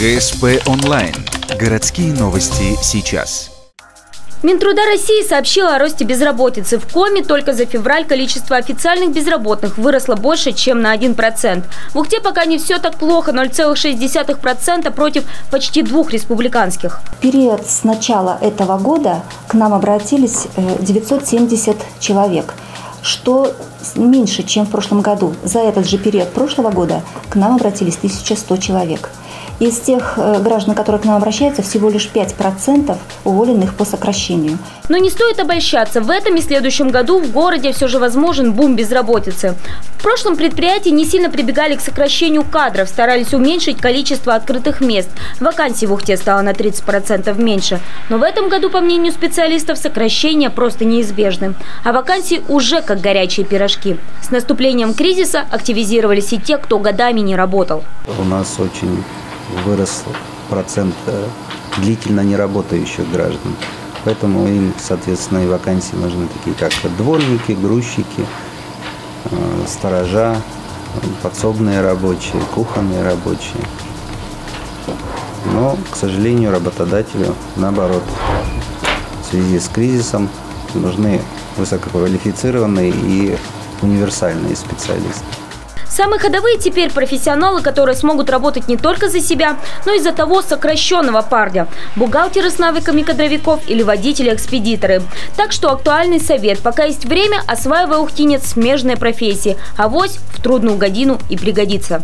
ГСП онлайн. Городские новости сейчас. Минтруда России сообщила о росте безработицы. В Коми только за февраль количество официальных безработных выросло больше, чем на 1%. В Ухте пока не все так плохо – 0,6% против почти 2 республиканских. В период с начала этого года к нам обратились 970 человек, что меньше, чем в прошлом году. За этот же период прошлого года к нам обратились 1100 человек. Из тех граждан, которые к нам обращаются, всего лишь 5% уволенных по сокращению. Но не стоит обольщаться. В этом и следующем году в городе все же возможен бум безработицы. В прошлом предприятия не сильно прибегали к сокращению кадров, старались уменьшить количество открытых мест. Вакансий в Ухте стало на 30% меньше. Но в этом году, по мнению специалистов, сокращения просто неизбежны. А вакансии уже как горячие пирожки. С наступлением кризиса активизировались и те, кто годами не работал. У нас очень вырос процент длительно неработающих граждан. Поэтому им, соответственно, и вакансии нужны такие, как дворники, грузчики, сторожа, подсобные рабочие, кухонные рабочие. Но, к сожалению, работодателю, наоборот, в связи с кризисом нужны высококвалифицированные и универсальные специалисты. Самые ходовые теперь профессионалы, которые смогут работать не только за себя, но и за того сокращенного парня. Бухгалтеры с навыками кадровиков или водители-экспедиторы. Так что актуальный совет. Пока есть время, осваивай, ухтинец, смежные профессии. Авось в трудную годину и пригодится.